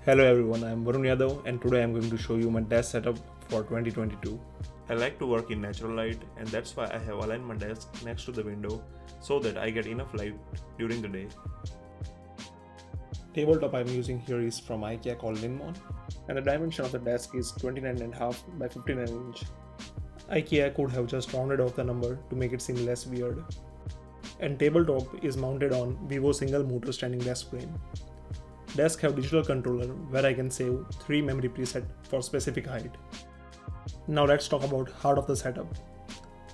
Hello everyone, I am Varun Yadav and today I am going to show you my desk setup for 2022. I like to work in natural light and that's why I have aligned my desk next to the window so that I get enough light during the day. Tabletop I am using here is from IKEA called Linmon and the dimension of the desk is 29.5 by 59 inch. IKEA could have just rounded off the number to make it seem less weird. And tabletop is mounted on Vivo single motor standing desk frame. Desk have digital controller where I can save 3 memory preset for specific height. Now let's talk about heart of the setup.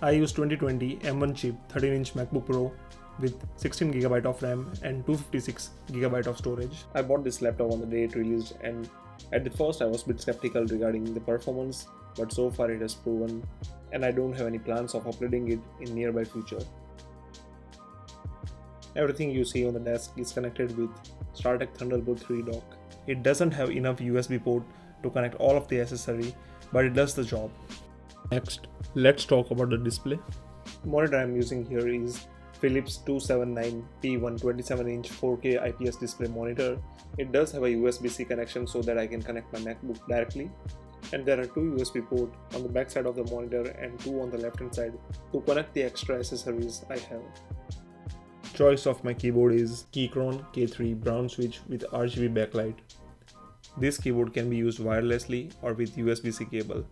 I use 2020 M1 chip 13-inch MacBook Pro with 16GB of RAM and 256GB of storage. I bought this laptop on the day it released and at the first I was a bit skeptical regarding the performance, but so far it has proven and I don't have any plans of upgrading it in nearby future. Everything you see on the desk is connected with StarTech Thunderbolt Dock. It doesn't have enough USB port to connect all of the accessory, but it does the job. Next, let's talk about the display. The monitor I'm using here is Philips 279p 127-inch 4K IPS display monitor. It does have a USB-C connection so that I can connect my MacBook directly. And there are 2 USB ports on the back side of the monitor and 2 on the left hand side to connect the extra accessories I have. Choice of my keyboard is Keychron K3 brown switch with RGB backlight. This keyboard can be used wirelessly or with USB-C cable.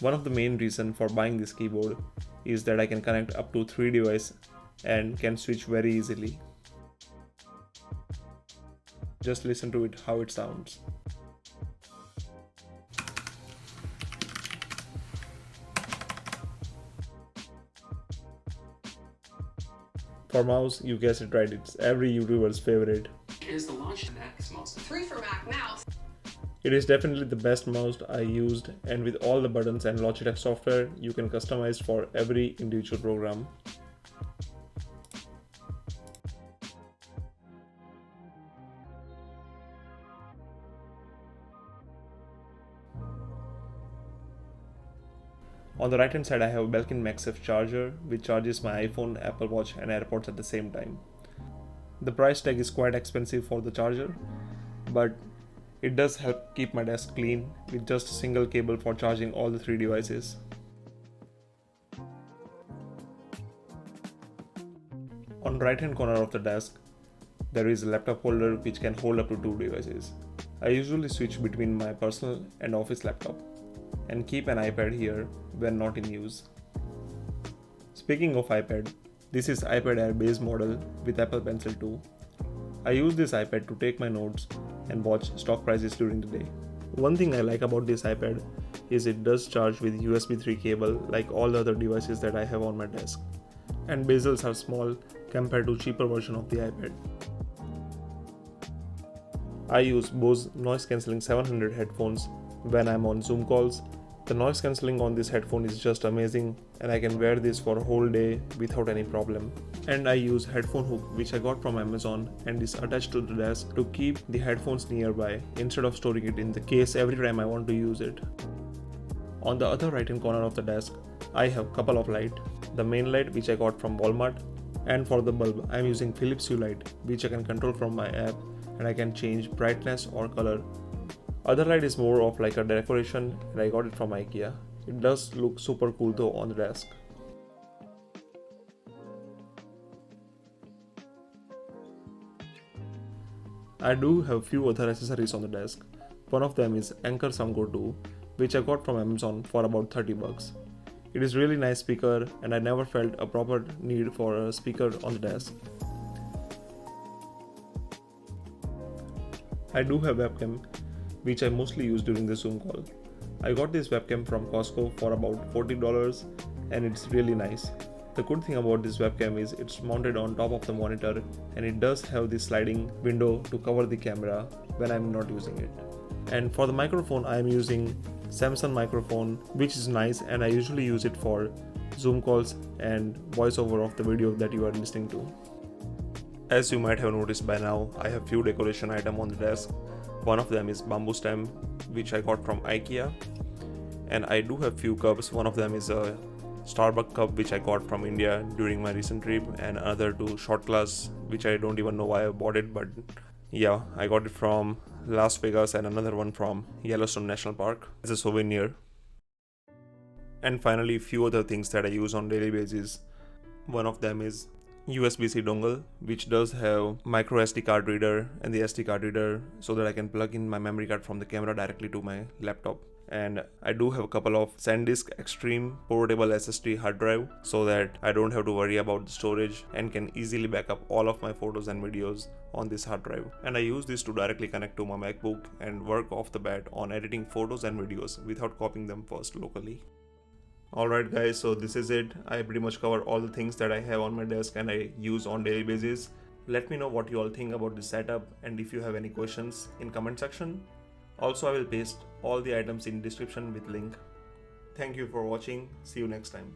One of the main reasons for buying this keyboard is that I can connect up to 3 devices and can switch very easily. Just listen to it how it sounds. For mouse, you guessed it right, it's every YouTuber's favorite. Is the launch Mac mouse 3 for Mac mouse. It is definitely the best mouse I used, and with all the buttons and Logitech software, you can customize for every individual program. On the right hand side I have a built-in Magsafe charger which charges my iPhone, Apple Watch and AirPods at the same time. The price tag is quite expensive for the charger, but it does help keep my desk clean with just a single cable for charging all the 3 devices. On the right hand corner of the desk there is a laptop holder which can hold up to 2 devices. I usually switch between my personal and office laptop and keep an iPad here when not in use. Speaking of iPad, this is iPad Air base model with Apple Pencil 2. I use this iPad to take my notes and watch stock prices during the day. One thing I like about this iPad is it does charge with USB 3 cable like all the other devices that I have on my desk, and bezels are small compared to cheaper version of the iPad. I use Bose noise cancelling 700 headphones when I'm on Zoom calls. The noise cancelling on this headphone is just amazing and I can wear this for a whole day without any problem. And I use headphone hook which I got from Amazon and is attached to the desk to keep the headphones nearby instead of storing it in the case every time I want to use it. On the other right hand corner of the desk, I have couple of lights. The main light which I got from Walmart, and for the bulb I am using Philips Hue light which I can control from my app and I can change brightness or color. Other light is more of like a decoration and I got it from IKEA. It does look super cool though on the desk. I do have few other accessories on the desk. One of them is Anker Soundcore 2 which I got from Amazon for about 30 bucks. It is really nice speaker and I never felt a proper need for a speaker on the desk. I do have webcam which I mostly use during the Zoom call. I got this webcam from Costco for about $40 and it's really nice. The good thing about this webcam is it's mounted on top of the monitor and it does have this sliding window to cover the camera when I'm not using it. And for the microphone I am using Samsung microphone which is nice and I usually use it for Zoom calls and voiceover of the video that you are listening to. As you might have noticed by now, I have few decoration items on the desk. One of them is bamboo stem which I got from IKEA, and I do have few cups. One of them is a Starbucks cup which I got from India during my recent trip, and another to shot glass which I don't even know why I bought it, but yeah, I got it from Las Vegas, and another one from Yellowstone National Park as a souvenir. And finally, few other things that I use on daily basis. One of them is USB-C dongle, which does have micro SD card reader and the SD card reader so that I can plug in my memory card from the camera directly to my laptop. And I do have a couple of SanDisk Extreme portable SSD hard drive so that I don't have to worry about the storage and can easily back up all of my photos and videos on this hard drive. And I use this to directly connect to my MacBook and work off the bat on editing photos and videos without copying them first locally. Alright guys, so this is it. I pretty much covered all the things that I have on my desk and I use on daily basis. Let me know what you all think about this setup, and if you have any questions in comment section. Also, I will paste all the items in description with link. Thank you for watching. See you next time.